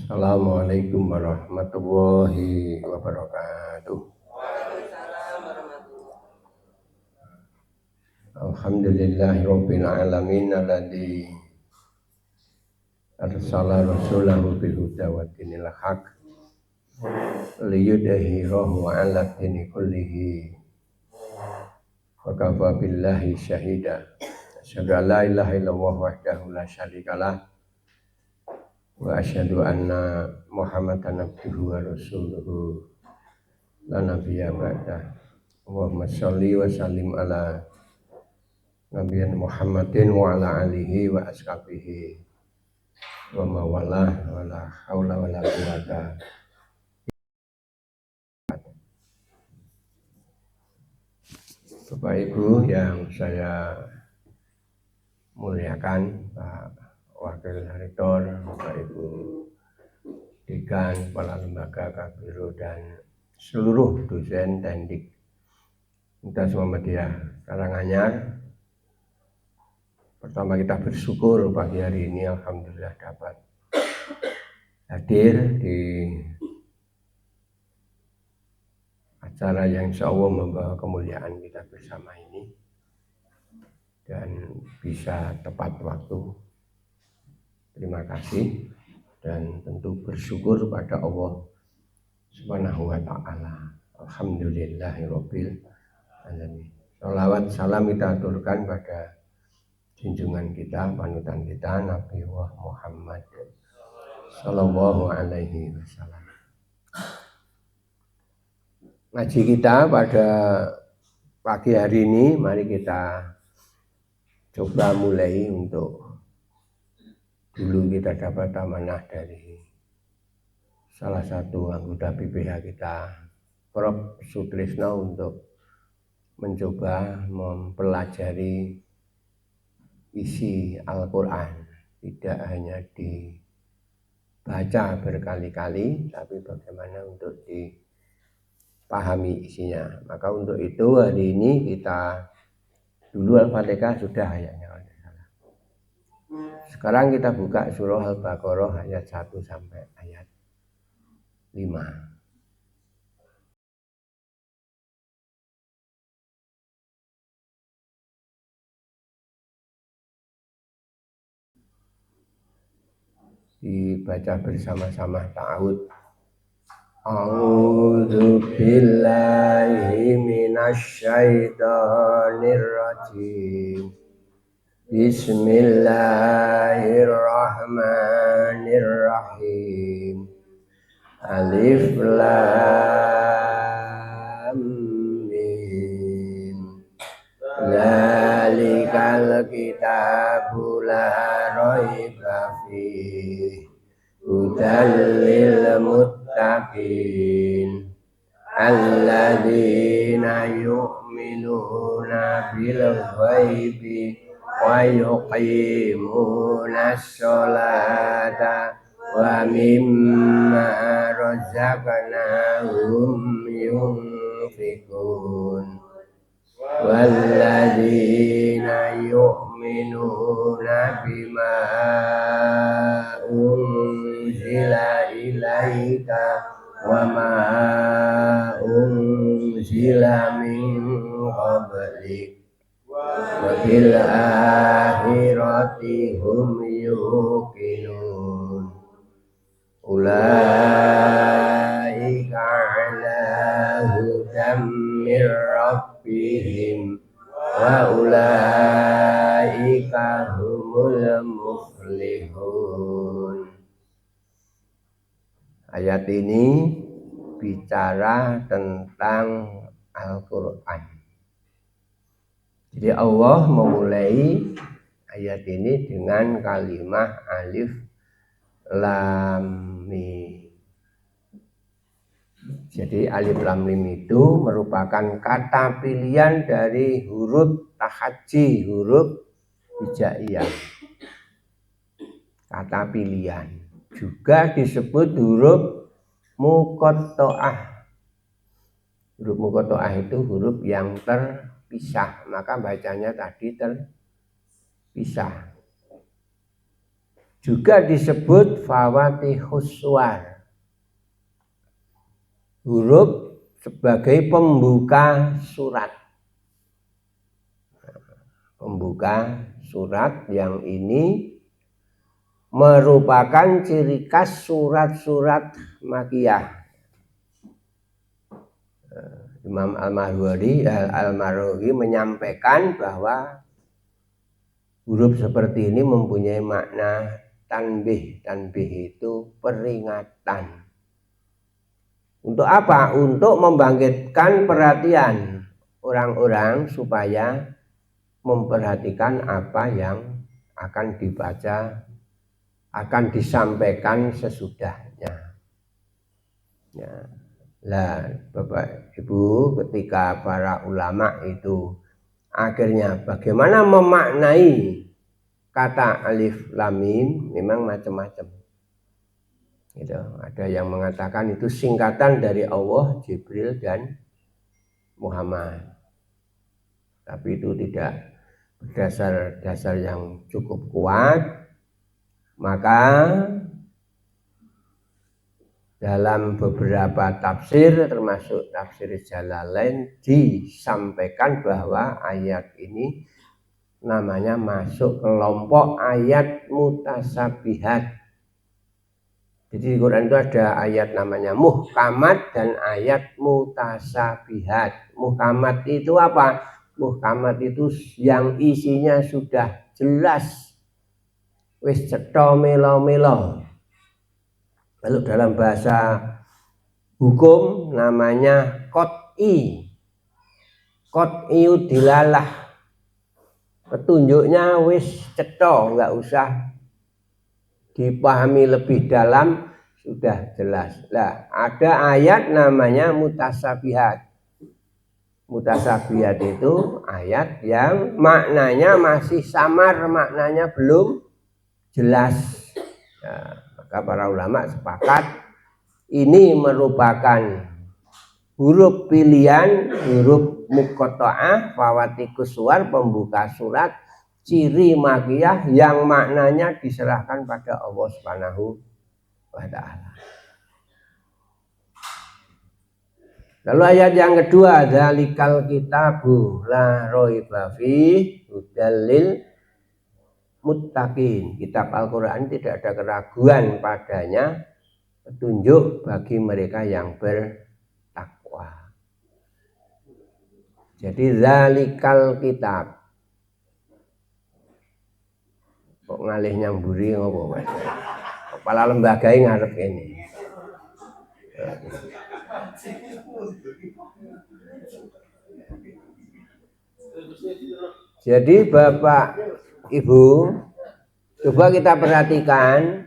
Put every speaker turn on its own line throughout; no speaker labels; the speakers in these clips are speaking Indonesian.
Assalamualaikum warahmatullahi wabarakatuh. Alhamdulillahirabbil alamin alladzi arsala rasulahu bil huda wa dinil haq liyudhhirahu 'ala dini kullihi wa kafa billahi syahida. Asyhadu an la ilaha illallah wahdahu la syarikalah wa asyhadu anna Muhammadan abduhu wa rasuluhu la nabiyya ba'da. Allahumma sholli wa sallim ala nabiyina Muhammadin wa ala alihi wa ashabihi wa mawalah wa la haula wa la quwata. Bapak Ibu yang saya muliakan, Pak Wakil Rektor, Bapak Ibu Dekan, Kepala Lembaga Kabiro dan seluruh dosen teknik Universitas Muhammadiyah Karanganyar. Pertama kita bersyukur pagi hari ini alhamdulillah dapat hadir di acara yang insya Allah membawa kemuliaan kita bersama ini dan bisa tepat waktu. Terima kasih dan tentu bersyukur pada Allah Subhanahu wa ta'ala. Alhamdulillahirabbil alamin. Shalawat salam kita aturkan pada junjungan kita, panutan kita, Nabi Muhammad sallallahu alaihi wasallam. Ngaji kita pada pagi hari ini, mari kita coba mulai untuk dulu kita dapat amanah dari salah satu anggota BPH kita, Prof. Sutrisno, untuk mencoba mempelajari isi Al-Quran, tidak hanya dibaca berkali-kali, tapi bagaimana untuk dipahami isinya. Maka untuk itu hari ini kita dulu Al-Fatihah sudah ayatnya. Sekarang kita buka surah Al-Baqarah ayat 1 sampai ayat 5. Dibaca bersama-sama ta'awud. A'udzu billahi minasy syaithanir rajim. Bismillahirrahmanirrahim. Alif lam mim. Dzalikal kitabu la raiba fihi hudal lil muttaqin alladzina yu'minuna bil ghaibi wa yuqimunas sholata wa mimma razaqnahum yunfiqun walladzina yu'minuna bima unzila ilaika wa ma unzila min qablik wa bil akhirati hum yuqinun ulaika ala hudam mir rabbihim wa ulaika humul muflihun. Ayat ini bicara tentang Al-Quran. Jadi Allah memulai ayat ini dengan kalimat alif lam mim. Jadi alif lam mim itu merupakan kata pilihan dari huruf tahaji, huruf hijaiyah. Kata pilihan juga disebut huruf muqatta'ah. Huruf muqatta'ah itu huruf yang terpisah, maka bacanya tadi terpisah. juga disebut fawatihus suwar. Huruf sebagai pembuka surat. Pembuka surat yang ini merupakan ciri khas surat-surat Makkiyah. Imam Al-Marwazi menyampaikan bahwa huruf seperti ini mempunyai makna tanbih. Tanbih itu peringatan. Untuk apa? Untuk membangkitkan perhatian orang-orang supaya memperhatikan apa yang akan dibaca, akan disampaikan sesudahnya. Ya. Lah, Bapak Ibu, ketika para ulama itu akhirnya bagaimana memaknai kata alif lam mim, memang macam-macam. Gitu. Ada yang mengatakan itu singkatan dari Allah, Jibril dan Muhammad. Tapi itu tidak berdasar yang cukup kuat. Maka dalam beberapa tafsir termasuk tafsir Jalalain disampaikan bahwa ayat ini namanya masuk kelompok ayat mutasabihat. Jadi di Quran itu ada ayat namanya muhkamat dan ayat mutasabihat. Muhkamat itu apa? Muhkamat itu yang isinya sudah jelas, wis cetha melo-melo. Lalu dalam bahasa hukum namanya qot'i. Qot'iu dilalah. Petunjuknya wis cetha, enggak usah dipahami lebih dalam, sudah jelas. Nah, ada ayat namanya mutasabihat. Mutasabihat itu ayat yang maknanya masih samar, maknanya belum jelas. Nah, maka para ulama sepakat ini merupakan huruf pilihan, huruf muqatta'ah, fawatikus suwar, pembuka surat, ciri Makkiyah yang maknanya diserahkan pada Allah Subhanahu wa ta'ala. Lalu ayat yang kedua, dzalikal kitabu la raiba fihi hudal lil muttaqin. Kitab Al-Quran tidak ada keraguan padanya, petunjuk bagi mereka yang bertakwa. Jadi dzalikal kitab. Kok ngalih nyamburi ngopo Mas? Kepala lembaga ngarep ini. Jadi Bapak Ibu, coba kita perhatikan,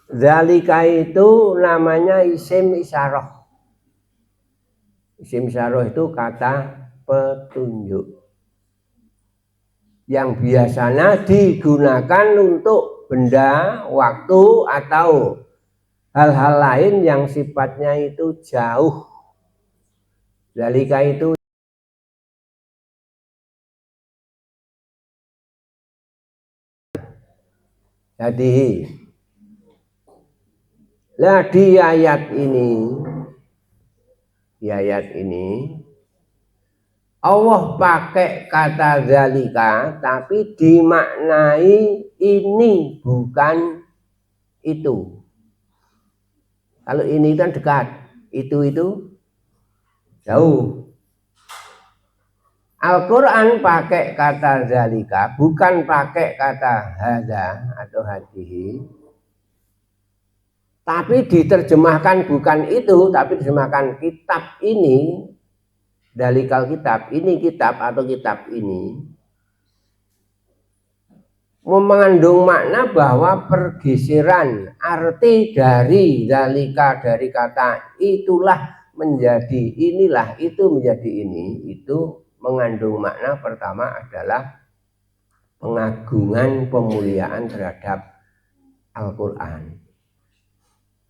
zalika itu namanya isim isyarah. Isim isyarah itu kata petunjuk yang biasanya digunakan untuk benda, waktu, atau hal-hal lain yang sifatnya itu jauh. Zalika itu jadi, nah di ayat ini Allah pakai kata zalika, tapi dimaknai ini bukan itu. Kalau ini kan dekat, itu jauh. Al-Quran pakai kata zalika, bukan pakai kata hadza atau hadihi, tapi diterjemahkan bukan itu, tapi diterjemahkan kitab ini, dalikal kitab, ini kitab atau kitab ini, mengandung makna bahwa pergeseran arti dari zalika, dari kata itulah menjadi inilah, itu menjadi ini, itu mengandung makna pertama adalah pengagungan, pemuliaan terhadap Al-Quran.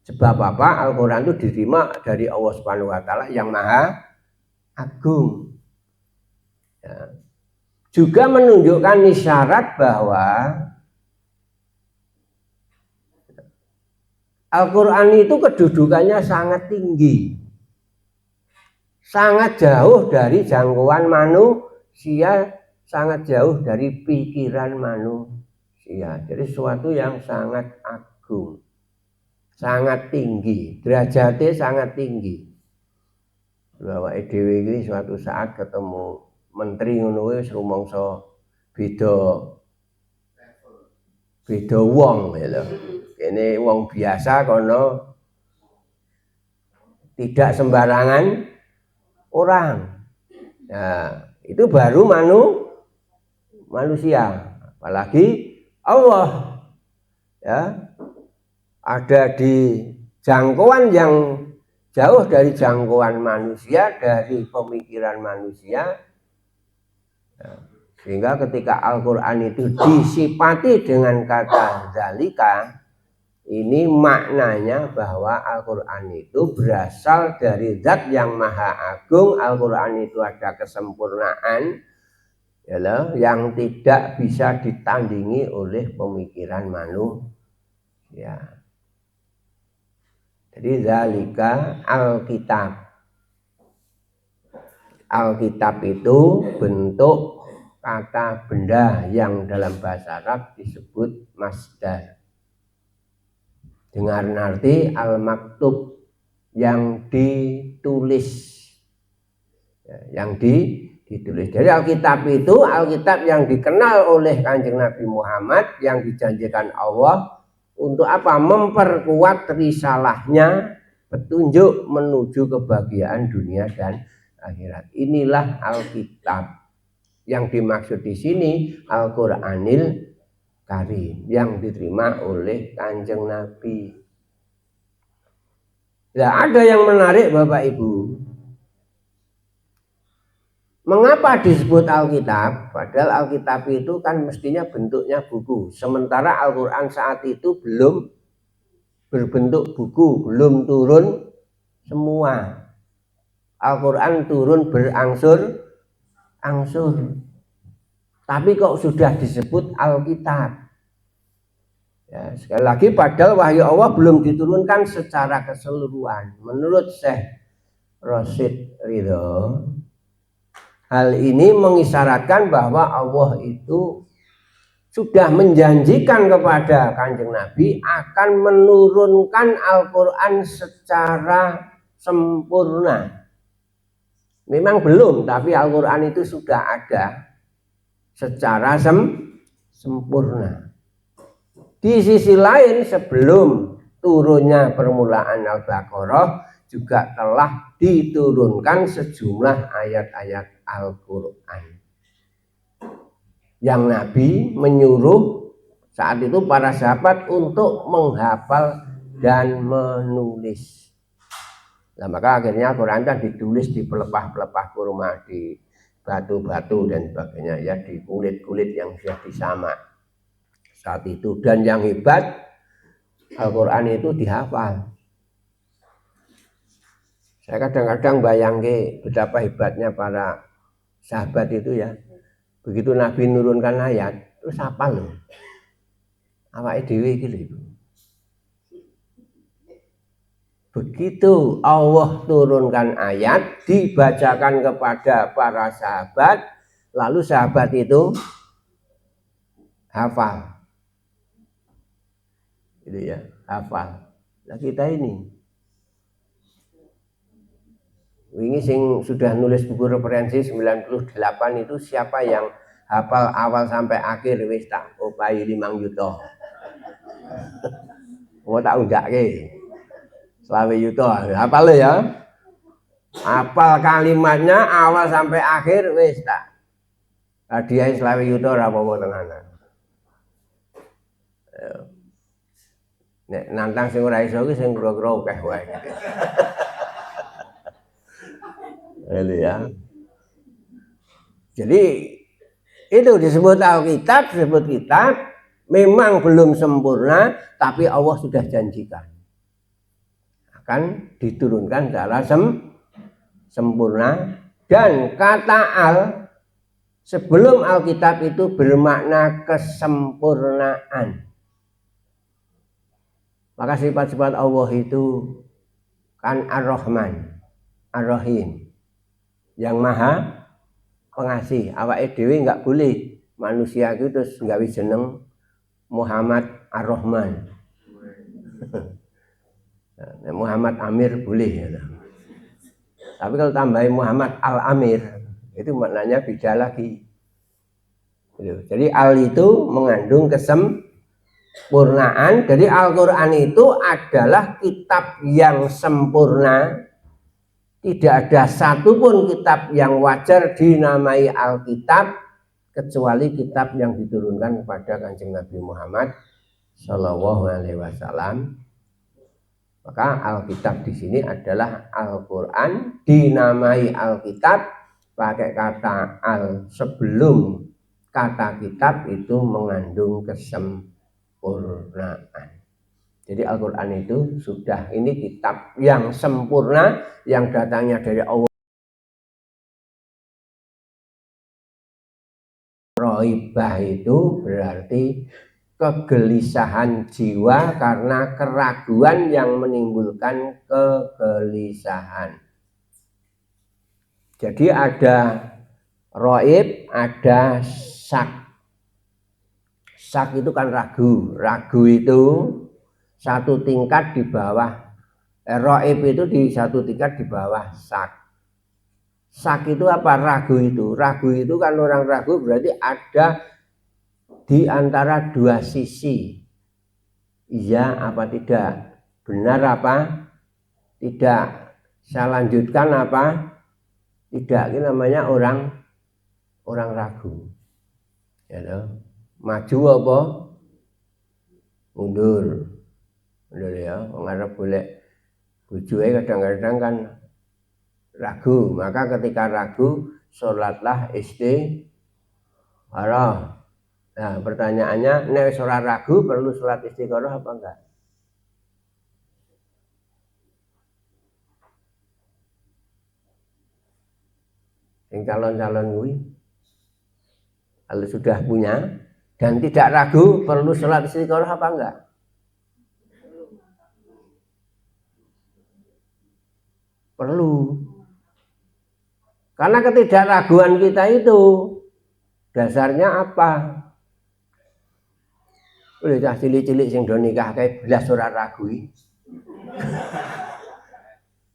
Sebab apa? Al-Quran itu diterima dari Allah Subhanahu wa ta'ala yang maha agung. Ya. Juga menunjukkan isyarat bahwa Al-Quran itu kedudukannya sangat tinggi, sangat jauh dari jangkauan manusia, sangat jauh dari pikiran manusia. Jadi sesuatu yang sangat agung, sangat tinggi, derajatnya sangat tinggi. Bahwa dhewe iki suatu saat ketemu menteri ngono wis rumangsa beda wong lho. Kene wong biasa kono tidak sembarangan orang. Nah, itu baru manusia, apalagi Allah ya, ada di jangkauan yang jauh dari jangkauan manusia, dari pemikiran manusia. Sehingga ketika Al-Quran itu disifati dengan kata zalika, ini maknanya bahwa Al-Quran itu berasal dari zat yang maha agung. Al-Quran itu ada kesempurnaan ya, yang tidak bisa ditandingi oleh pemikiran manusia. Jadi zalika Alkitab. Alkitab itu bentuk kata benda yang dalam bahasa Arab disebut masdar. Dengan arti al-maktub, yang ditulis, yang ditulis. Jadi Alkitab itu Alkitab yang dikenal oleh Kanjeng Nabi Muhammad, yang dijanjikan Allah untuk apa? Memperkuat risalahnya, petunjuk menuju kebahagiaan dunia dan akhirat. Inilah Alkitab. Yang dimaksud di sini Al-Qur'anil Karim yang diterima oleh Kanjeng Nabi. Nah, ada yang menarik Bapak Ibu. Mengapa disebut Alkitab? Padahal Alkitab itu kan mestinya bentuknya buku. Sementara Al-Quran saat itu belum berbentuk buku, belum turun semua. Al-Quran turun berangsur-angsur. Tapi kok sudah disebut Alkitab? Ya, sekali lagi padahal wahyu Allah belum diturunkan secara keseluruhan. Menurut Syekh Rasyid Ridho, hal ini mengisyaratkan bahwa Allah itu sudah menjanjikan kepada Kanjeng Nabi akan menurunkan Al-Quran secara sempurna. Memang belum, tapi Al-Quran itu sudah ada secara sempurna. Di sisi lain, sebelum turunnya permulaan Al-Baqarah juga telah diturunkan sejumlah ayat-ayat Al-Quran yang Nabi menyuruh saat itu para sahabat untuk menghafal dan menulis. Nah, maka akhirnya Al-Quran kan ditulis di pelepah-pelepah kurma, di batu-batu dan sebagainya, ya, di kulit-kulit yang sudah disamak saat itu. Dan yang hebat, Al-Quran itu dihafal. Saya kadang-kadang bayangke betapa hebatnya para sahabat itu ya. Begitu Nabi nurunkan ayat, terus hafal loh. Awake dhewe iki lho. Begitu Allah turunkan ayat, dibacakan kepada para sahabat, lalu sahabat itu hafal. Gitu ya, hafal. Nah, kita ini sing sudah nulis buku referensi 98 itu siapa yang hafal awal sampai akhir wis tak opahi 5 juta. Mau tak undake. 20 juta, hafal ya. Hafal kalimatnya awal sampai akhir wis tak. Hadiah 20 juta ora apa-apa tenanan. Nek nantang sing ora iso ki sing kira-kira akeh wae. Ya. Jadi itu disebut Alkitab, disebut kitab, memang belum sempurna, tapi Allah sudah janjikan akan diturunkan secara sempurna. Dan kata al sebelum Alkitab itu bermakna kesempurnaan. Maka sifat-sifat Allah itu kan Ar-Rahman, Ar-Rahim, yang maha pengasih. Awake dhewe enggak boleh manusia itu terus gawe jeneng Muhammad Ar-Rahman. Muhammad Amir boleh ya. Tapi kalau tambahin Muhammad Al-Amir itu maknanya beda lagi. Jadi al itu mengandung kesempurnaan. Jadi Al-Quran itu adalah kitab yang sempurna. Tidak ada satupun kitab yang wajar dinamai Alkitab kecuali kitab yang diturunkan kepada Kanjeng Nabi Muhammad Shallallahu Alaihi Wasallam. Maka Alkitab di sini adalah Al-Quran, dinamai Alkitab pakai kata al sebelum kata kitab itu mengandung kesempurnaan. Jadi Al-Quran itu sudah ini kitab yang sempurna yang datangnya dari Allah. Roibah itu berarti kegelisahan jiwa karena keraguan yang menimbulkan kegelisahan. Jadi ada roib, ada sak. Sak itu kan ragu. Ragu itu satu tingkat di bawah. Roib itu di satu tingkat di bawah sak. Sak itu apa? Ragu itu. Ragu itu kan orang ragu berarti ada di antara dua sisi. Iya apa tidak? Benar apa? Tidak. Saya lanjutkan apa? Tidak. Ini namanya orang ragu. Ya, maju apa? Mundur. Mundur ya. Orang boleh bujue kadang-kadang kan ragu. Maka ketika ragu, sholatlah istikharah. Nah pertanyaannya, nek sholat ragu perlu sholat istikharah apa enggak? Yang calon-calon gue, kalau sudah punya dan tidak ragu perlu sholat istikharah apa enggak? Perlu. Karena ketidakraguan kita itu dasarnya apa? Udah cah cilik-cilik sing do nikah kae belas ora ragu.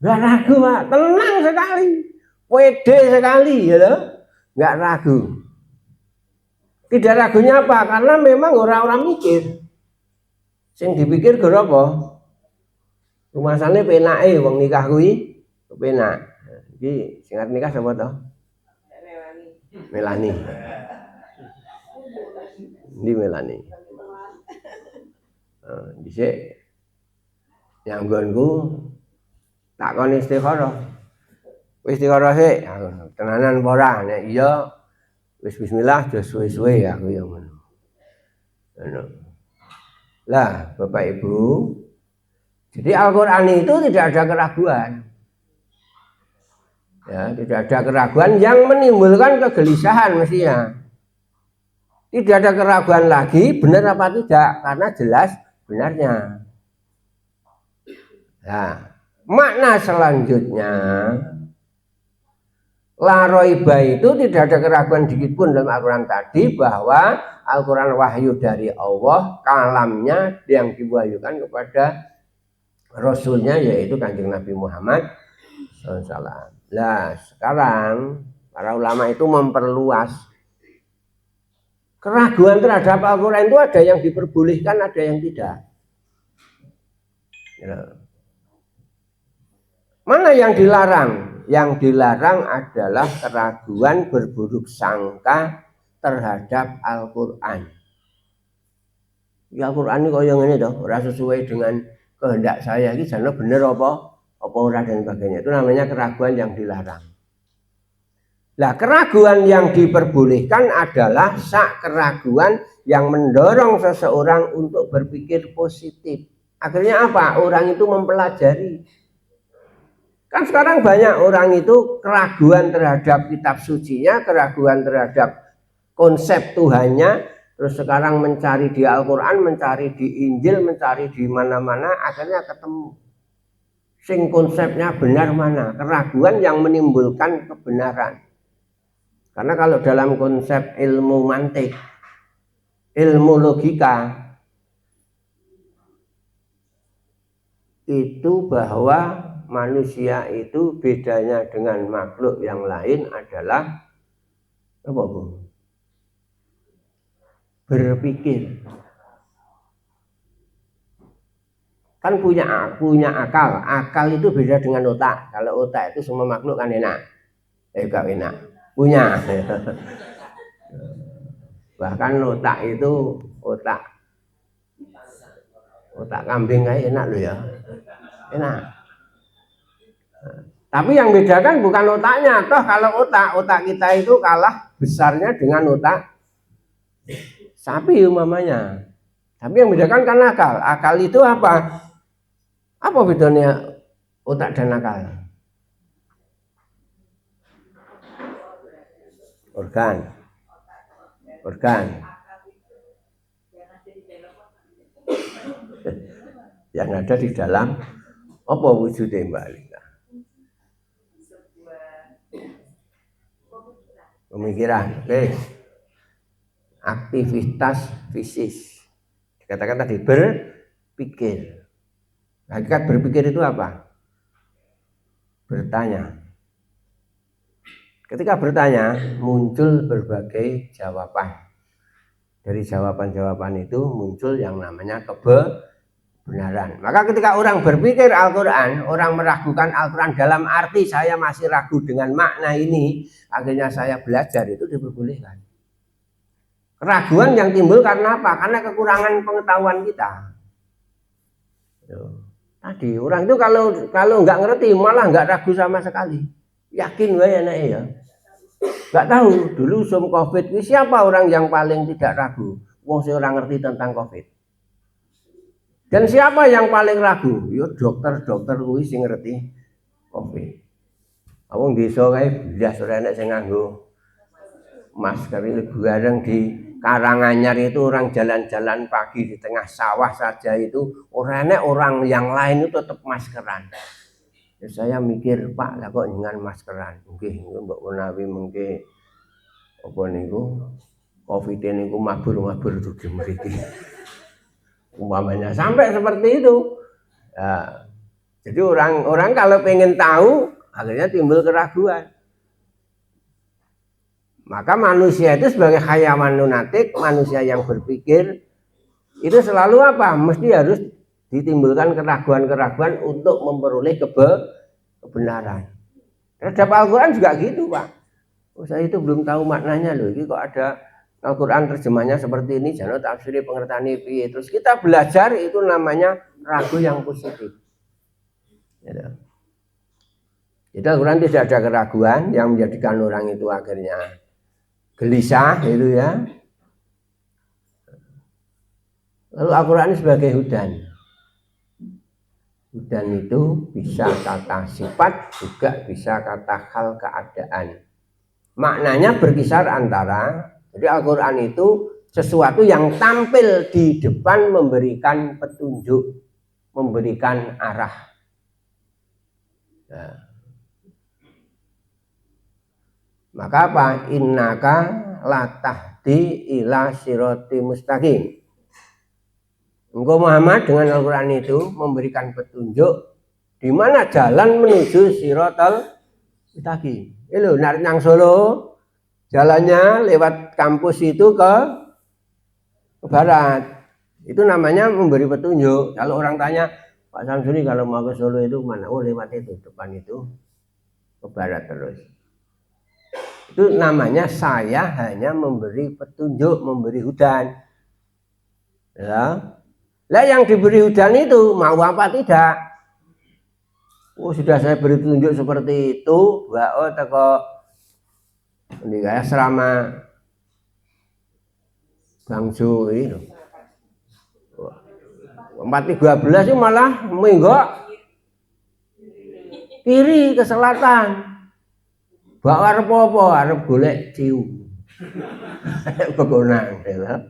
Enggak ragu, Pak. Tenang sekali. Pede sekali ya loh. Enggak ragu. Tidak ragunya apa? Karena memang orang-orang mikir. Sing dipikir gara apa? Rumasane penake wong nikah kuwi penak. Iki sing arep nikah sapa to? Melani. Ini Melani. Dhisik nyanggonku takon istikharah. Istikharah sik, tenanan apa ora? Nek iya wis bismillah aja suwe-suwe aku ya ngono. Ngono. Lah, Bapak Ibu, jadi Al-Qur'an itu tidak ada keraguan. Ya, tidak ada keraguan yang menimbulkan kegelisahan mestinya. Tidak ada keraguan lagi benar apa tidak karena jelas benarnya. Nah, makna selanjutnya la roiba itu tidak ada keraguan dikit pun dalam Al-Quran tadi bahwa Al-Quran wahyu dari Allah, kalamnya yang diwahyukan kepada Rasulnya yaitu Kanjeng Nabi Muhammad SAW. Nah sekarang para ulama itu memperluas keraguan terhadap Al-Quran itu ada yang diperbolehkan, ada yang tidak. Ya. Mana yang dilarang? Yang dilarang adalah keraguan berburuk sangka terhadap Al-Quran. Ya Al-Quran ini kaya ngene toh, ora sesuai dengan kehendak saya iki jane bener apa ora dan sebagainya. Itu namanya keraguan yang dilarang. Nah, keraguan yang diperbolehkan adalah sak keraguan yang mendorong seseorang untuk berpikir positif. Akhirnya apa? Orang itu mempelajari. Kan sekarang banyak orang itu keraguan terhadap kitab sucinya, keraguan terhadap konsep Tuhannya, terus sekarang mencari di Al-Quran, mencari di Injil, mencari di mana-mana, akhirnya ketemu. Sing konsepnya benar mana? Keraguan yang menimbulkan kebenaran. Karena kalau dalam konsep ilmu mantik, ilmu logika, itu bahwa manusia itu bedanya dengan makhluk yang lain adalah apa, Bu? Berpikir. Kan punya akal. Akal itu beda dengan otak. Kalau otak itu semua makhluk kan enak. Gak enak. Punya. Bahkan otak itu otak kambing kayak enak loh ya. Enak. Tapi yang bedakan bukan otaknya. Toh kalau otak kita itu kalah besarnya dengan otak sapi umpamanya. Tapi yang bedakan kan akal. Akal itu apa? Apa bedanya otak dan akal? Organ. Yang ada di dalam apa wujudnya Mbak Alika? Pemikiran. Oke. Aktivitas fisik. Dikatakan tadi berpikir. Hakikat berpikir itu apa? Bertanya. Ketika bertanya, muncul berbagai jawaban. Dari jawaban-jawaban itu muncul yang namanya kebenaran. Maka ketika orang berpikir Al-Quran, orang meragukan Al-Quran dalam arti saya masih ragu dengan makna ini, akhirnya saya belajar, itu diperbolehkan. Keraguan yang timbul karena apa? Karena kekurangan pengetahuan kita. Tadi orang itu kalau nggak ngerti malah nggak ragu sama sekali, yakin wae enak ya. Nggak tahu dulu sebelum COVID ini siapa orang yang paling tidak ragu? Wong sing ora ngerti tentang COVID. Dan siapa yang paling ragu? Yo dokter kuwi sing ngerti COVID. Wong desa kae blas ora enek sing nganggo masker. Ini bareng di Karanganyar itu orang jalan-jalan pagi di tengah sawah saja itu orang yang lain itu tetap maskeran. Ya, saya mikir Pak lah kok dengan maskeran. Nggih mbok menawi mengke apa niku Covid niku mabur-mabur dugi mriki. Umpamanya sampai seperti itu. Ya, jadi orang kalau pengen tahu akhirnya timbul keraguan. Maka manusia itu sebagai hayawan lunatik, manusia yang berpikir, itu selalu apa? Mesti harus ditimbulkan keraguan-keraguan untuk memperoleh kebenaran. Terhadap Al-Quran juga gitu Pak. Saya itu belum tahu maknanya loh. Ini kok ada Al-Quran terjemahnya seperti ini, jangan tafsir pengertian ini. Terus kita belajar itu namanya ragu yang positif. Jadi Al-Quran tidak ada keraguan yang menjadikan orang itu akhirnya gelisah itu ya. Lalu Al-Quran sebagai hudan. Hudan itu bisa kata sifat, juga bisa kata hal keadaan. Maknanya berkisar antara, jadi Al-Quran itu sesuatu yang tampil di depan memberikan petunjuk, memberikan arah. Nah. Maka apa? Innaka latahdi ila siroti mustaqim. Engkau Muhammad dengan Al-Quran itu memberikan petunjuk di mana jalan menuju sirotol mustaqim. Ini narik nang Solo, jalannya lewat kampus itu ke barat. Itu namanya memberi petunjuk. Kalau orang tanya, Pak Samsuri kalau mau ke Solo itu mana? Oh lewat itu, depan itu ke barat terus. Itu namanya saya hanya memberi petunjuk, memberi hudan. Ya. Lah yang diberi hudan itu mau apa tidak? Oh sudah saya beri petunjuk seperti itu, oh teko ini kayak asrama Bangjo itu. 4.13 itu malah menggok kiri ke selatan. Bawa arep apa? Arep golek ciu. Pegonang ya.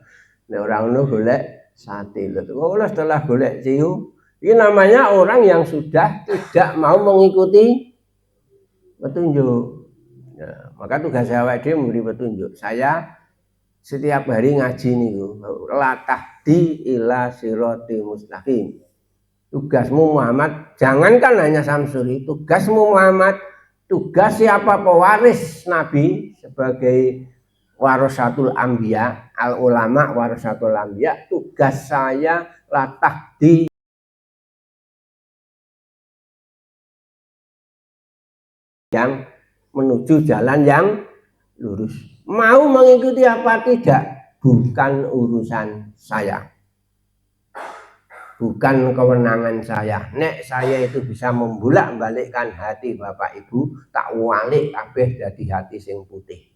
Nek ora ono golek sate. Lho setelah golek ciu, ini namanya orang yang sudah tidak mau mengikuti petunjuk. Nah, maka tugas saya dia memberi petunjuk. Saya setiap hari ngaji niku, latahdi ila sirati mustaqim. Tugasmu Muhammad, jangankan hanya Samsuri, tugasmu Muhammad, tugas siapa pewaris Nabi sebagai warasatul anbiya, al ulama warasatul anbiya, tugas saya latahdi yang menuju jalan yang lurus. Mau mengikuti apa tidak bukan urusan saya, bukan kewenangan saya. Nek saya itu bisa membolak-balikkan hati Bapak Ibu, tak walik kabeh dadi hati sing putih.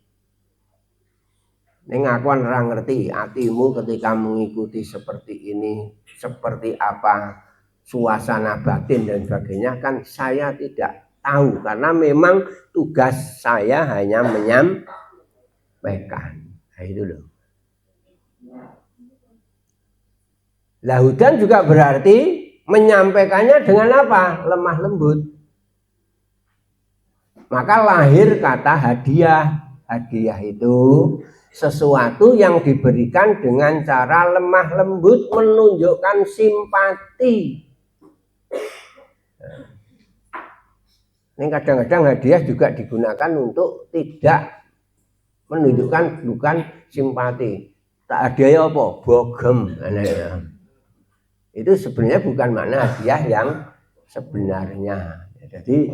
Nek aku ora ngerti hatimu ketika mengikuti seperti ini, seperti apa suasana batin dan sebagainya, kan saya tidak tahu, karena memang tugas saya hanya menyampaikan. Nah, itu loh. Lahudan juga berarti menyampaikannya dengan apa? Lemah lembut. Maka lahir kata hadiah. Hadiah itu sesuatu yang diberikan dengan cara lemah lembut, menunjukkan simpati. Ini kadang-kadang hadiah juga digunakan untuk tidak menunjukkan bukan simpati. Tak hadiah apa? Bogem. Itu sebenarnya bukan makna hadiah yang sebenarnya. Jadi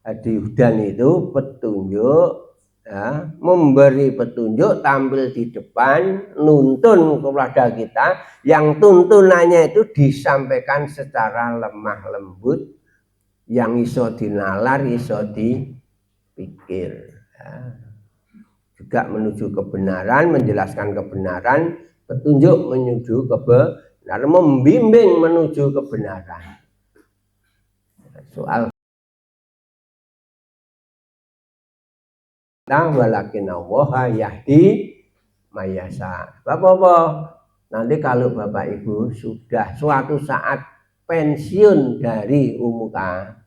hadiudan itu petunjuk, ya, memberi petunjuk, tampil di depan, nuntun kepada kita, yang tuntunannya itu disampaikan secara lemah lembut, yang iso dinalar, iso dipikir, ya. Juga menuju kebenaran, menjelaskan kebenaran, petunjuk menuju kebenaran, membimbing menuju kebenaran. Soal walakin Allah yahdi mayasa. Bapak-bapak, nanti kalau Bapak Ibu sudah suatu saat pensiun dari umuka,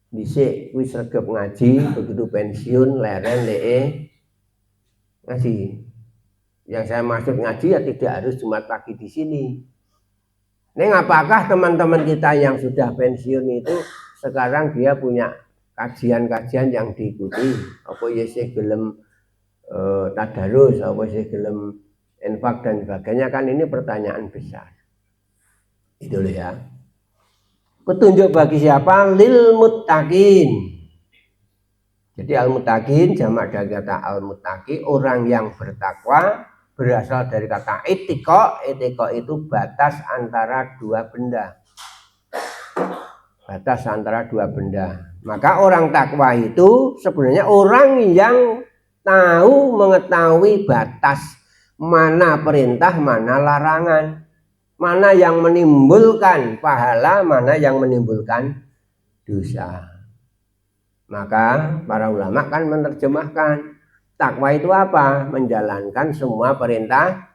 dhisik wis regep ngaji, begitu pensiun leren lee ngaji. Yang saya maksud ngaji ya tidak harus Jumat pagi di sini. Neng, apakah teman-teman kita yang sudah pensiun itu sekarang dia punya kajian-kajian yang diikuti? Apa ya sih gelem tadarus, apa sih gelem infak dan sebagainya? Kan ini pertanyaan besar. Itu loh ya. Petunjuk bagi siapa? Lil muttaqin. Jadi al-muttaqin jamak dari kata al-muttaqi, orang yang bertakwa, berasal dari kata etika. Etika itu batas antara dua benda. Batas antara dua benda. Maka orang takwa itu sebenarnya orang yang tahu mengetahui batas, mana perintah, mana larangan, mana yang menimbulkan pahala, mana yang menimbulkan dosa. Maka para ulama kan menerjemahkan takwa itu apa? Menjalankan semua perintah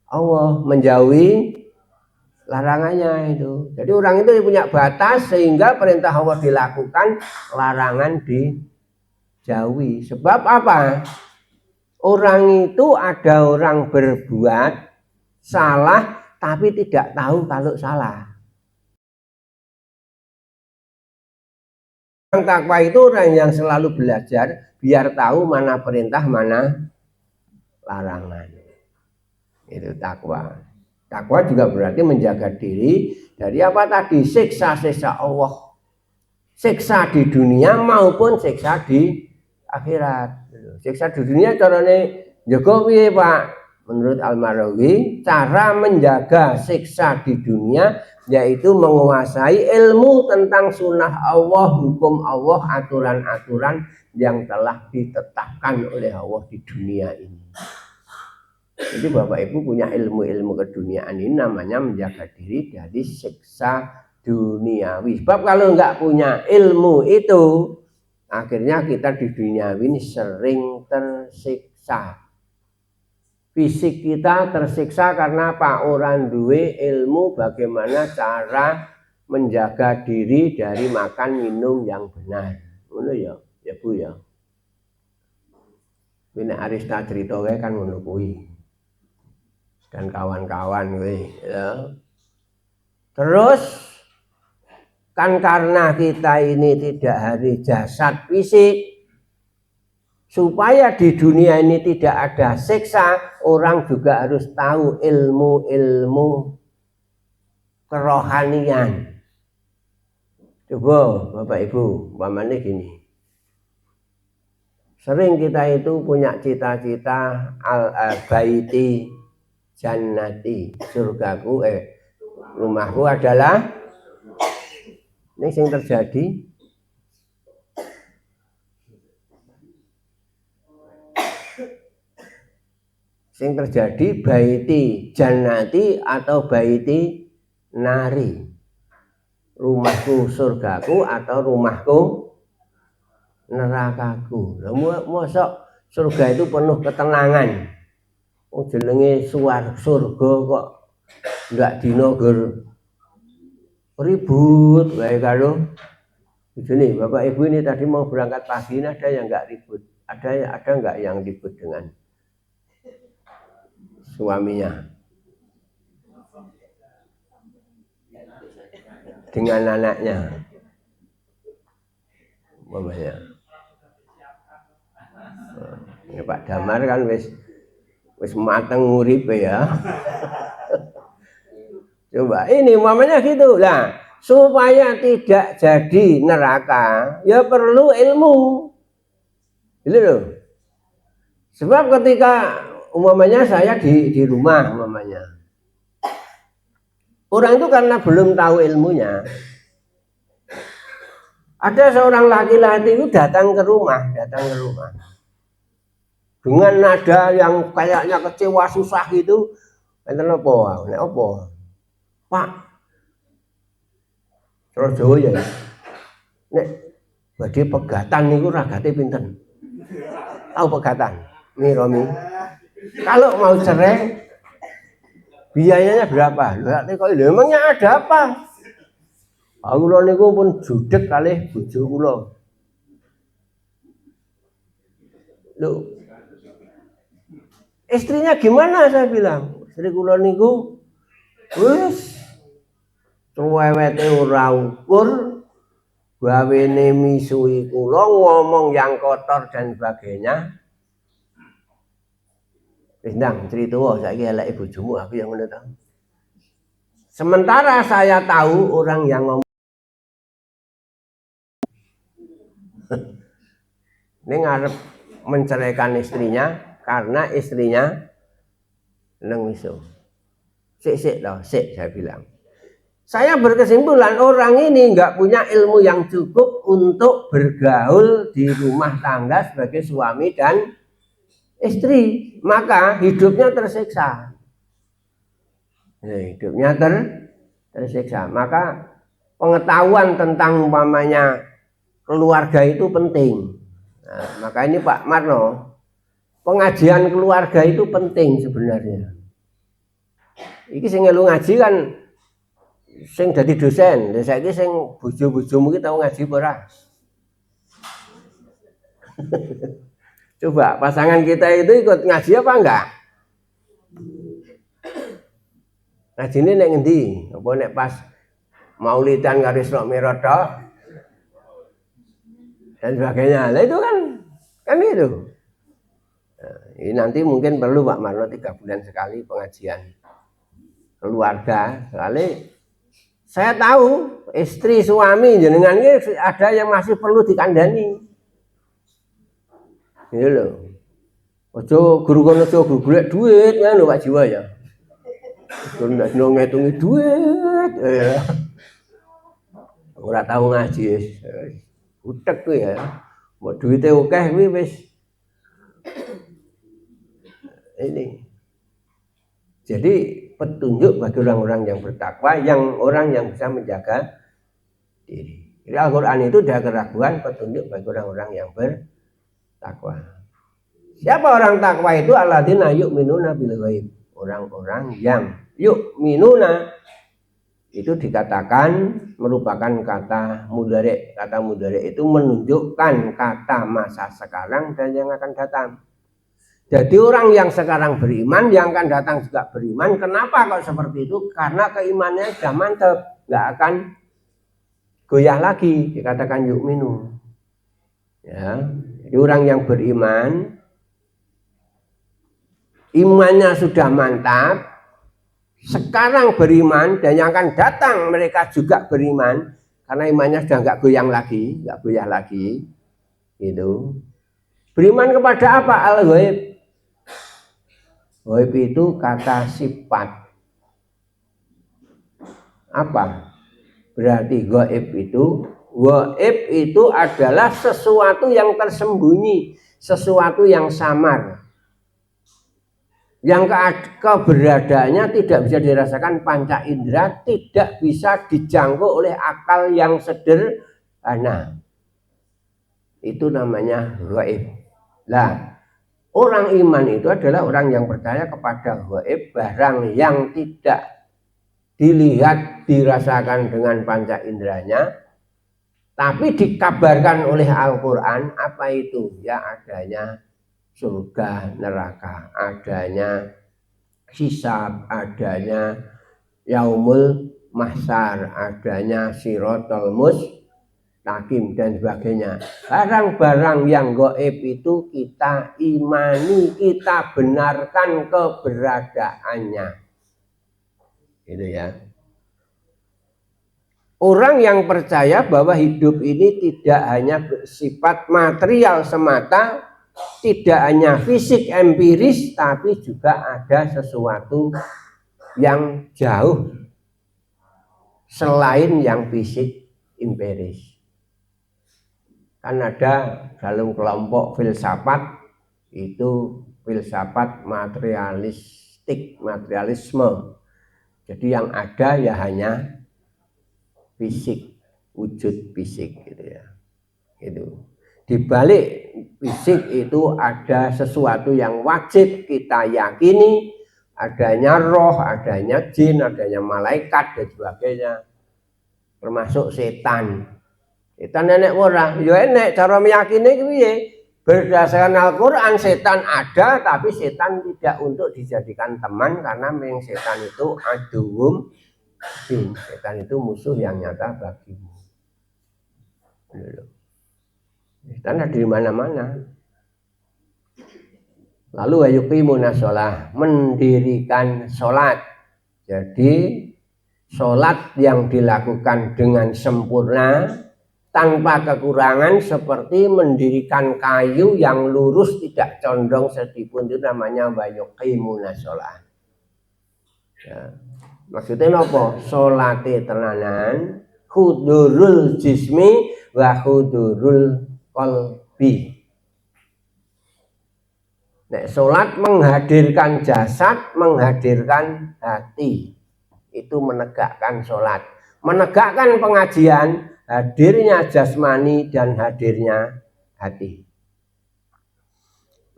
Allah, menjauhi larangannya itu. Jadi orang itu punya batas sehingga perintah Allah dilakukan, larangan dijauhi. Sebab apa? Orang itu ada orang berbuat salah tapi tidak tahu kalau salah. Orang takwa itu orang yang selalu belajar biar tahu mana perintah, mana larangan. Itu takwa. Takwa juga berarti menjaga diri dari apa tadi? Siksa-siksa Allah. Siksa di dunia maupun siksa di akhirat. Siksa di dunia caranya jaga piye, Pak? Menurut Al-Marawi, cara menjaga siksa di dunia yaitu menguasai ilmu tentang sunnah Allah, hukum Allah, aturan-aturan yang telah ditetapkan oleh Allah di dunia ini. Jadi Bapak Ibu punya ilmu-ilmu keduniaan ini namanya menjaga diri dari siksa duniawi. Sebab kalau nggak punya ilmu itu, akhirnya kita di dunia ini sering tersiksa. Fisik kita tersiksa karena apa? Orang duwe ilmu bagaimana cara menjaga diri dari makan minum yang benar. Ngono ya, ya Bu ya. Ini Arista cerita kan ngono kuwi. Dan kawan-kawan kuwi ya. Terus kan karena kita ini tidak hari jasad fisik, supaya di dunia ini tidak ada siksa, orang juga harus tahu ilmu-ilmu kerohanian. Coba Bapak Ibu, umpamanya gini. Sering kita itu punya cita-cita al-baiti jannati, surgaku rumahku adalah ini yang terjadi. Yang terjadi baiti jannati atau baiti nari, rumahku surgaku atau rumahku nerakaku. Mosok surga itu penuh ketenangan. Oh jenenge surga kok nggak dinoger ribut kayak karo begini. Bapak Ibu ini tadi mau berangkat pagi, ini ada yang nggak ribut, ada nggak yang ribut dengan suaminya, dengan anaknya, umpamanya. Ya, Pak Damar kan wis mateng nguripe ya. Coba ini umpamanya gitu lah, supaya tidak jadi neraka ya perlu ilmu, gitu loh. Sebab ketika umpamanya saya di rumah umpamanya, orang itu karena belum tahu ilmunya, ada seorang laki-laki itu datang ke rumah dengan nada yang kayaknya kecewa susah gitu. Enten apa? Pak, terus Jawa ya. Nek badhe pegatan niku ragate pinten? Tahu pegatan? Nih Romi. Kalau mau cerai biayanya berapa? Berarti kok emangnya ada apa? Kula niku pun judeg kalih bojo kula. Loh. Istrinya gimana saya bilang? Istri kula niku wis ruwewete ora ukur, gawene misui kula, ngomong yang kotor dan sebagainya. Wis ndang crito saiki eleke bojomu aku yang ngono ta. Sementara saya tahu orang yang ngomong ini ngarep menceraikan istrinya karena istrinya neng miso. Sik saya bilang. Saya berkesimpulan orang ini nggak punya ilmu yang cukup untuk bergaul di rumah tangga sebagai suami dan istri, maka hidupnya tersiksa. Hidupnya tersiksa. Maka pengetahuan tentang umpamanya keluarga itu penting. Nah, maka ini Pak Marno, pengajian keluarga itu penting sebenarnya. Iki sing ngelu ngaji kan sing dadi dosen, lha saiki sing bojo-bojomu ki tau ngaji apa ora? Coba pasangan kita itu ikut ngaji apa enggak? Ngajine nek ngendi? Apa nek pas Maulidan karo Isra Mi'raj dan sebagainya. Nah itu kan itu. Nah, ini nanti mungkin perlu Pak Marno 3 bulan sekali pengajian keluarga. Sekali saya tahu istri suami jenengan ini ada yang masih perlu dikandani. Gitu loh. Ojo guru kono ojo golek duit ya lho Pak Jiwa ya. Kon ndak ngitungi duit. Ora tahu ngaji wis. Utek tuh ya. Mau duitnya akeh kuwi wis. Ini. Jadi petunjuk bagi orang-orang yang bertakwa, orang yang bisa menjaga diri. Jadi Al-Quran itu ada keraguan petunjuk bagi orang-orang yang bertakwa. Siapa orang takwa itu? Alladzina yu'minuna bil ghaib. Orang-orang yang yu'minuna itu dikatakan merupakan kata mudhari'. Kata mudhari' itu menunjukkan kata masa sekarang dan yang akan datang. Jadi orang yang sekarang beriman, yang akan datang juga beriman. Kenapa kok seperti itu? Karena keimanannya sudah mantap, nggak akan goyah lagi. Dikatakan yu'minu. Ya, jadi orang yang beriman, imannya sudah mantap, sekarang beriman dan yang akan datang mereka juga beriman karena imannya sudah nggak goyang lagi, nggak goyah lagi. Itu beriman kepada apa? Al-ghaib. Ghaib itu kata sifat. Apa? Berarti ghaib itu adalah sesuatu yang tersembunyi, sesuatu yang samar. Yang keberadaannya tidak bisa dirasakan panca indera, tidak bisa dijangkau oleh akal yang sederhana. Itu namanya ghaib. Nah, orang iman itu adalah orang yang percaya kepada ghaib, barang yang tidak dilihat, dirasakan dengan panca inderanya, tapi dikabarkan oleh Al-Quran. Apa itu? Ya adanya surga, neraka, adanya hisab, adanya yaumul mahsyar, adanya siratal mustaqim dan sebagainya. Barang-barang yang gaib itu kita imani, kita benarkan keberadaannya. Gitu ya. Orang yang percaya bahwa hidup ini tidak hanya bersifat material semata, tidak hanya fisik empiris, tapi juga ada sesuatu yang jauh selain yang fisik empiris. Kan ada dalam kelompok filsafat itu filsafat materialistik, materialisme. Jadi yang ada ya hanya fisik, wujud fisik gitu ya. Itu. Di balik fisik itu ada sesuatu yang wajib kita yakini, adanya roh, adanya jin, adanya malaikat dan sebagainya. Termasuk setan. Setan enek ora? Ya enek, cara meyakini piye? Berdasarkan Al-Qur'an setan ada, tapi setan tidak untuk dijadikan teman karena memang setan itu aduwwum. Setan itu musuh yang nyata bagimu. Setan ada di mana-mana. Lalu ayuqimuna sholah, mendirikan sholat. Jadi sholat yang dilakukan dengan sempurna tanpa kekurangan seperti mendirikan kayu yang lurus tidak condong sedipun, itu namanya ayuqimuna sholah. Ya. Maksudnya apa? Sholate tenanan hudurul jismi wa hudurul qalbi. Nek sholat menghadirkan jasad, menghadirkan hati. Itu menegakkan sholat. Menegakkan pengajian, hadirnya jasmani dan hadirnya hati.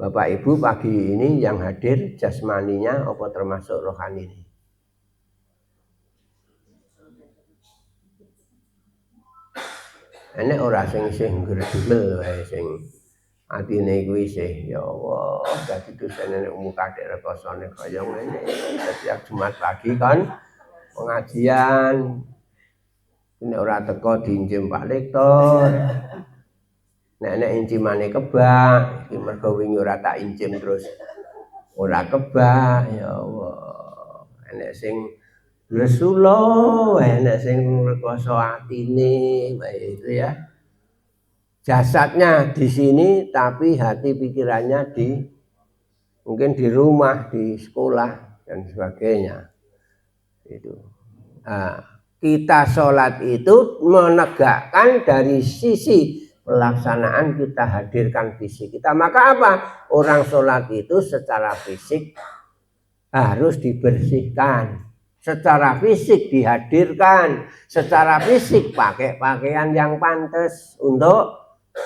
Bapak Ibu pagi ini yang hadir jasmaninya apa termasuk rohani ini? Enek ora sing gredul wae sing atine kuwi sih ya Allah dadi dosen nek muka dek rekosane kaya ngene setiap Jumat pagi kan pengajian nek ora teko diinjem Pak Lektor nek incimane kebak iki mergo wingi ora tak injem terus ora kebak ya Allah enek sing Rasulullah enak sing rekoso atine itu ya. Jasadnya di sini tapi hati pikirannya mungkin di rumah, di sekolah dan sebagainya. Itu. Nah, kita sholat itu menegakkan dari sisi pelaksanaan kita hadirkan fisik kita. Maka apa? Orang sholat itu secara fisik harus dibersihkan. Secara fisik dihadirkan, secara fisik pakai pakaian yang pantas untuk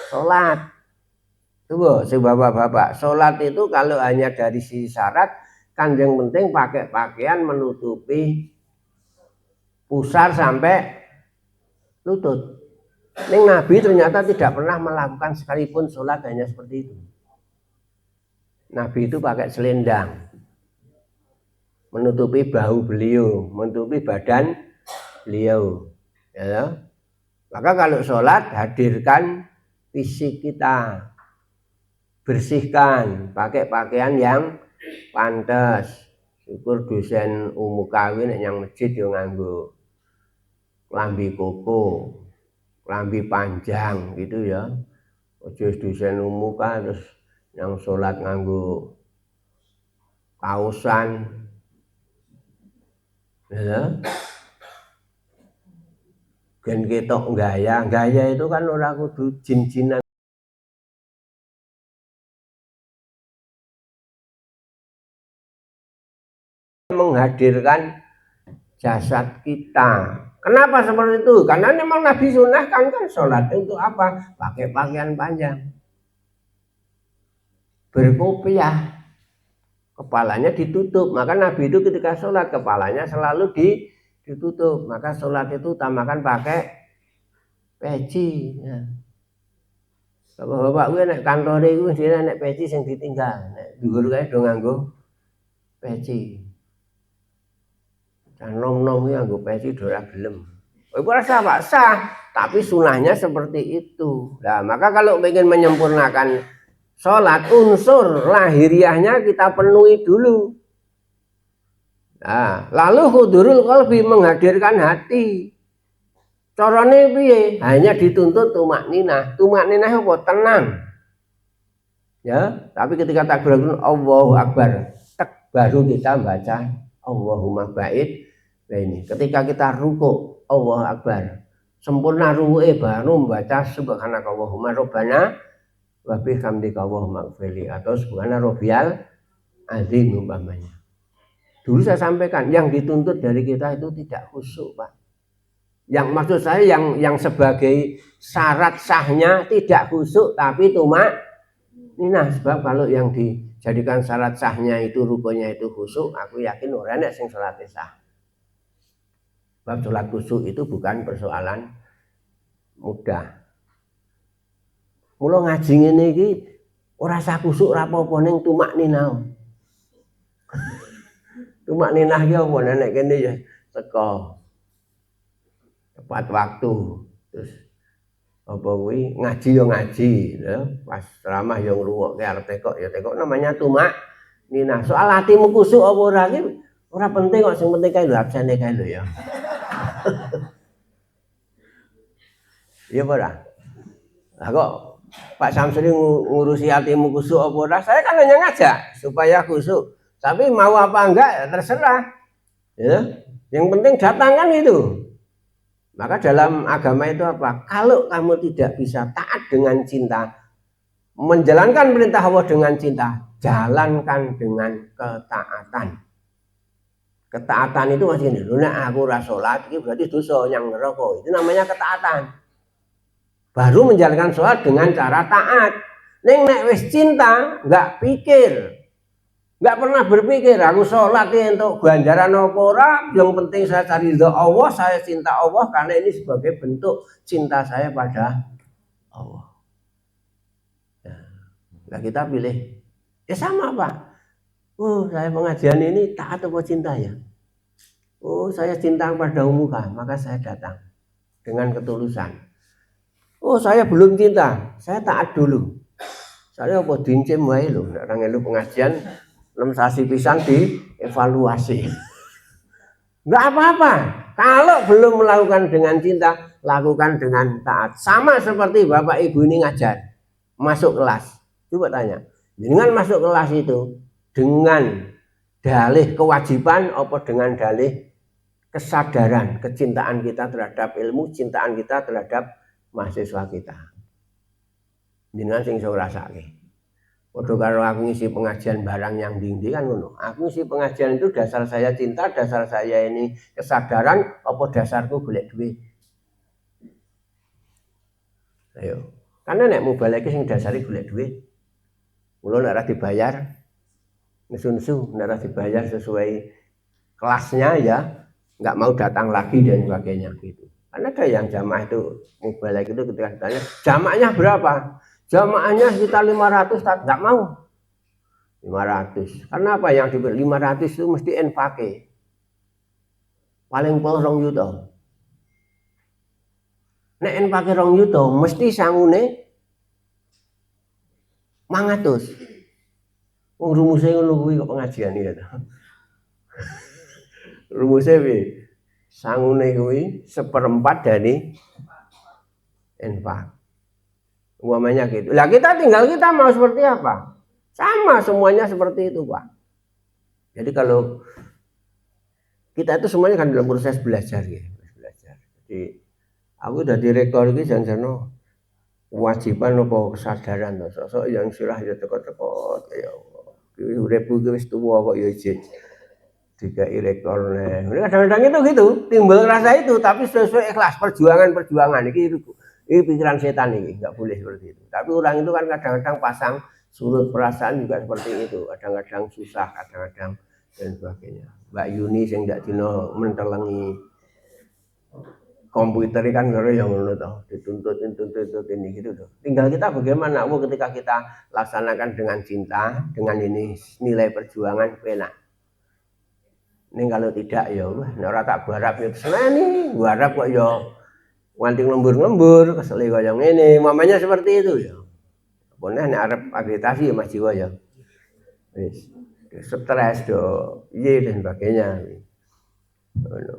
sholat. Tuh, si bapak-bapak, sholat itu kalau hanya dari sisi syarat, kan yang penting pakai pakaian menutupi pusar sampai lutut. Ini Nabi ternyata tidak pernah melakukan sekalipun sholat hanya seperti itu. Nabi itu pakai selendang, menutupi bahu beliau, menutupi badan beliau. Ya. Maka kalau sholat hadirkan fisik kita, bersihkan, pakai pakaian yang pantas. Syukur dosen umum kawin yang masjid yang nganggo klambi koko, klambi panjang gitu ya. Ojo dosen umum kan terus yang sholat nganggo kausan, ya. Gen ketok gaya itu kan orang kudu jin-jinan. Menghadirkan jasad kita. Kenapa seperti itu? Karena memang Nabi sunnah kan sholat untuk apa? Pakai pakaian panjang, berkopiah, kepalanya ditutup. Maka Nabi itu ketika sholat kepalanya selalu ditutup. Maka sholat itu utamakan pakai peci. Ya. Bapak-bapak gue nek kantore gue sini nek peci yang ditinggal, nek dhuwur kae do nganggo peci. Dan nom-nom iki nganggo peci do ora gelem. Iku rasa Pak sah, tapi sunahnya seperti itu. Nah, maka kalau ingin menyempurnakan sholat, unsur lahiriahnya kita penuhi dulu. Nah, lalu hudurul qalbi menghadirkan hati. Carane piye? Hanya dituntut tumakninah. Tumakninah apa? Tenang. Ya, tapi ketika takbir Allahu Akbar, tak baru kita baca Allahumma ba'id baini. Ketika kita ruku, Allahu Akbar. Sempurna ruku'e baru membaca subhanaka Allahumma rabbana wa bihamdika Allahumma ighfirli atau subhana rabbiyal azim umpamanya. Dulu saya sampaikan yang dituntut dari kita itu tidak khusyuk, Pak. Yang maksud saya yang sebagai syarat sahnya tidak khusyuk tapi tumakninah. Sebab kalau yang dijadikan syarat sahnya itu rukunya itu khusyuk, aku yakin ora nek sing salat sah. Sebab salat khusyuk itu bukan persoalan mudah. Mula ngaji ngene iki ora sah khusyuk ora apa-apa ning tumakninah. Tumakninah ki apa nek kene ya teko tepat waktu, terus apa kuwi ngaji yo ngaji, ya. Pas ceramah yo ngrungokke arep tekok ya tekok, namanya tumakninah. Soal hatimu kusuk apa ora ki ora penting kok, sing penting kae lho absene kae lho ya. Iya ora? Lah kok Pak Samsuri ngurusi hatimu kusuk apa ora? Saya kan hanya ngajak supaya kusuk. Tapi mau apa enggak ya terserah. Ya. Yang penting datangkan itu. Maka dalam agama itu apa? Kalau kamu tidak bisa taat dengan cinta, menjalankan perintah Allah dengan cinta, jalankan dengan ketaatan. Ketaatan itu masih ini. Nek aku ora salat iki berarti dosa yang neraka. Itu namanya ketaatan. Baru menjalankan sholat dengan cara taat. Nek wis cinta, enggak pikir. Enggak pernah berpikir aku sholat ini untuk ganjaran apa ora, yang penting saya cari ridho Allah, saya cinta Allah karena ini sebagai bentuk cinta saya pada Allah. Nah kita pilih, ya sama Pak. Oh saya pengajian ini taat apa cinta ya? Oh saya cinta pada muka, maka saya datang dengan ketulusan. Oh saya belum cinta, saya taat dulu. Saya apa dincim wae lho, nek orang elu pengajian 6 sasi pisan dievaluasi. Enggak apa-apa. Kalau belum melakukan dengan cinta, lakukan dengan taat. Sama seperti Bapak Ibu ini ngajar, masuk kelas. Coba tanya, dengan masuk kelas itu dengan dalih kewajiban apa dengan dalih kesadaran, kecintaan kita terhadap ilmu, cintaan kita terhadap mahasiswa kita. Jenengan sing iso ngrasake. Padha karo aku ngisi pengajian barang yang tinggi kan ngono. Aku ngisi pengajian itu dasar saya cinta, dasar saya ini kesadaran, apa dasarku golek duit. Ayo. Karena nek mubaleke sing dasari golek duit. Mula nek ora dibayar nesu-nesu, nek ora dibayar sesuai kelasnya ya nggak mau datang lagi dan sebagainya gitu. Karena ada yang jamaah itu mubalek itu ketika ditanya jamaahnya berapa? Jamaahnya sekitar 500, nggak mau. 500. Karena apa yang diberi 500 itu mesti infake. Paling pol 2 juta. Nek infake 2 juta mesti sangune 500. Wong rumuse ngono kuwi kok pengajian iki ta. Rumuse piye? Sangune kuwi 1/4 dari infak. Umpamanya gitu. Lah kita tinggal kita mau seperti apa? Sama semuanya seperti itu, Pak. Jadi kalau kita itu semuanya kan dalam proses belajar ya, belajar. Jadi aku udah direktor iki jan-jano kewajiban apa kesadaran to. Sosok yang sirah ya teko-teko ya Allah. Uripku wis tuwa kok ya ijin dikai rektor nih. Kadang-kadang itu gitu, timbul rasa itu, tapi sesuai ikhlas perjuangan ini pikiran setan ini, nggak boleh seperti itu. Tapi orang itu kan kadang-kadang pasang surut perasaan juga seperti itu, kadang-kadang susah, kadang-kadang dan sebagainya. Mbak Yuni yang nggak dino mentelengi komputer kan kalau yang menurut dituntut ini gitu tuh. Tinggal kita bagaimana, ketika kita laksanakan dengan cinta, dengan ini nilai perjuangan enak. Ini kalau tidak ya ora tak barap ya seneni, barap kok ya nganting lembur-lembur, keseli kaya ngene, mamanya seperti itu ya. Apa nek arep akreditasi ya Mas Jiwa ya. Wis stres do, piye dan sebagainya. Ngono.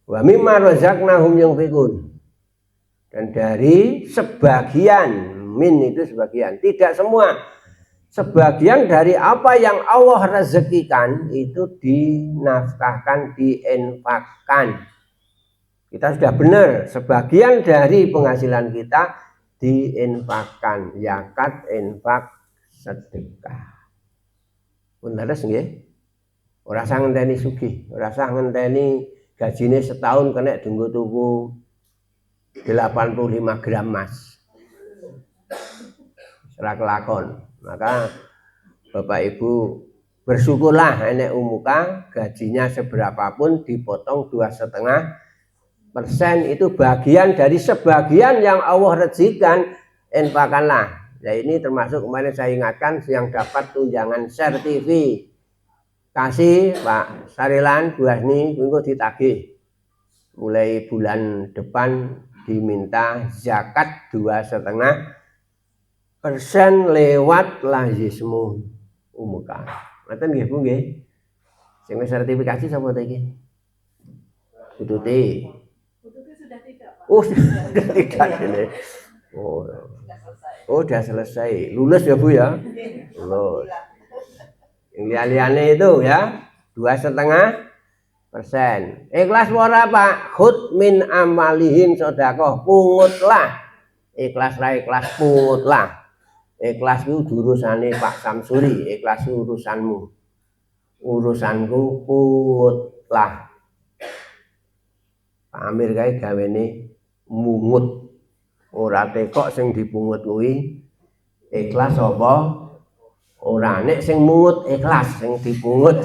Wa mimma razaqnahum yunfiqun. Dan dari sebagian, min itu sebagian, tidak semua. Sebagian dari apa yang Allah rezekikan itu dinafkahkan, diinfakkan. Kita sudah benar, sebagian dari penghasilan kita diinfakkan, zakat, infak, sedekah. Pun leres nggih. Ora usah ngenteni sugih, ora usah ngenteni gajine setahun kena dienggo tuku 85 gram emas. Ora kelakon. Maka Bapak Ibu bersyukurlah enek umuka gajinya seberapapun dipotong 2,5% itu bagian dari sebagian yang Allah rezekikan, infakkanlah. Ya ini termasuk kemarin saya ingatkan yang dapat tunjangan Share TV. Kasih Pak Sarilan Buasni minggu ditagih. Mulai bulan depan diminta zakat 2,5% lewat lazismu umuka. Ngoten nggih Bu nggih. Sing wis sertifikasi sapa ta iki? Bututi. Bututi sudah tidak, Pak. Oh, sudah tidak ini. Oh. Oh, sudah selesai. Lulus ya Bu ya? Lulus. Yang liane itu ya 2,5%. Ikhlas ora Pak? Khud min amalihim sedekah, pungutlah. Ikhlas ra ikhlas pungutlah. Ikhlas itu urusane Pak Samsuri, ikhlas urusanmu. Urusanku putlah. Pak Amir kae gawene mungut. Ora tekok sing dipungut kuwi ikhlas apa? Ora nek sing mungut ikhlas, sing dipungut.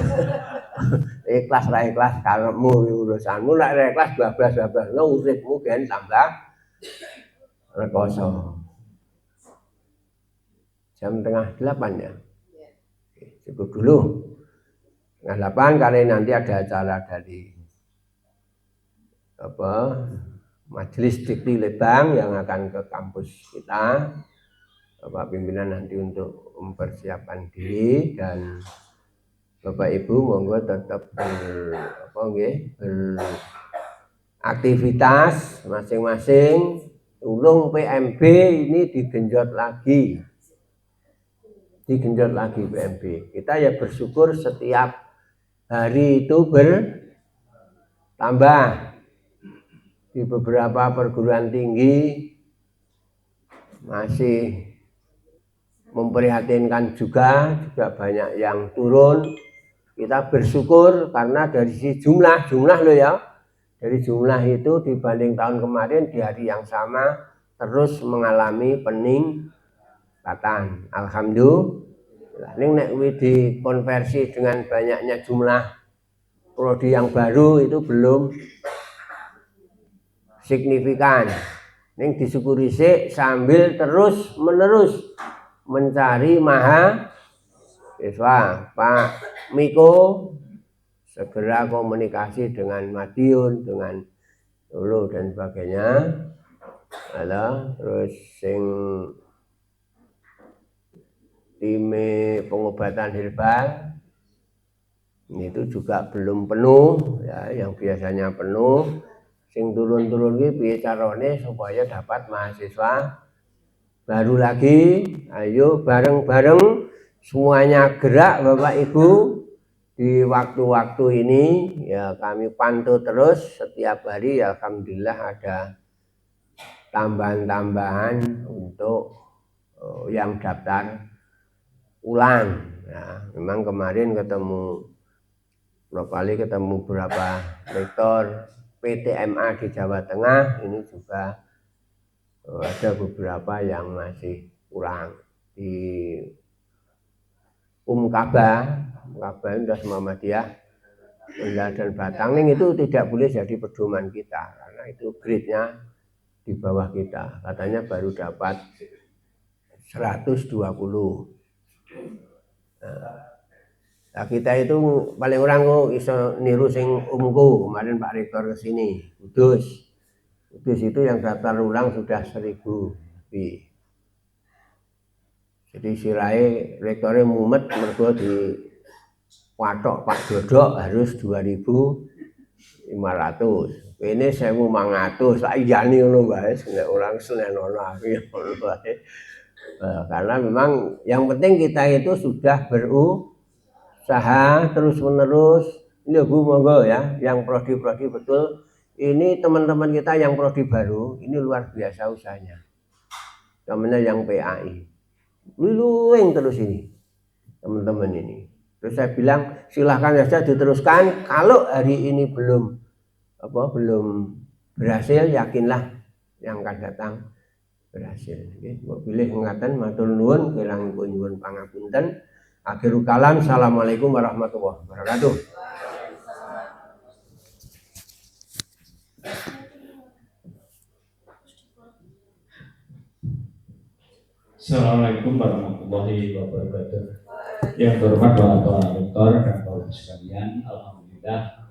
Ikhlas ra ikhlas karepmu urusanmu, nek ra ikhlas bablas-bablasno uripmu gen tambah rekoso. Jam 7:30 ya. Cukup dulu. 7:30 karena nanti ada acara dari Majelis Dikti Lebang yang akan ke kampus kita. Bapak pimpinan nanti untuk mempersiapkan diri dan Bapak Ibu monggo tetap beraktivitas masing-masing. Ulung PMB ini digenjot lagi. Digenjot lagi PMB. Kita ya bersyukur setiap hari itu bertambah. Di beberapa perguruan tinggi masih memprihatinkan juga banyak yang turun. Kita bersyukur karena dari sisi jumlah loh ya. Dari jumlah itu dibanding tahun kemarin di hari yang sama terus mengalami pendapatan. Alhamdulillah. Ini nek dikonversi dengan banyaknya jumlah prodi yang baru itu belum signifikan. Ini disyukuri sih sambil terus menerus mencari mahasiswa. Pak Miko segera komunikasi dengan Madiun, dengan Solo dan sebagainya. Terus sing tim pengobatan herbal itu juga belum penuh ya, yang biasanya penuh. Sing turun-turun iki piye carane supaya dapat mahasiswa baru lagi. Ayo bareng-bareng semuanya gerak Bapak Ibu. Di waktu-waktu ini ya kami pantau terus setiap hari. Alhamdulillah ada tambahan-tambahan untuk yang daftar ulang. Ya, memang kemarin ketemu beberapa rektor PTMA di Jawa Tengah, ini juga ada beberapa yang masih kurang. Di Kaba Indah Muhammadiyah dan Batangning itu tidak boleh jadi pedoman kita karena itu grade-nya di bawah kita. Katanya baru dapat 120. Nah, kita itu paling orang iso niru sing umku. Kemarin Pak Rektor ke sini, Kudus itu yang daftar ulang sudah 1000 lebih. Jadi sirai rektornya mumet mergo di watok Pak Dodok harus 2500. Ini 1500. Sak ijani ngono wae nek orang senenono aku ya ngono wae. Karena memang yang penting kita itu sudah berusaha terus-menerus. Ini Bu monggo ya, yang prodi-prodi betul. Ini teman-teman kita yang prodi baru, ini luar biasa usahanya. Namanya yang PAI. Luwing terus ini. Teman-teman ini. Terus saya bilang silahkan saja diteruskan. Kalau hari ini belum berhasil, yakinlah yang akan datang berhasil. Mbok pilih ngatan matur nuwun kirangipun nyuwun pangapunten. Akhirul kalam. Assalamualaikum warahmatullahi wabarakatuh.
Assalamualaikum warahmatullahi wabarakatuh. Yang terhormat Bapak Rektor dan Bapak sekalian, alhamdulillah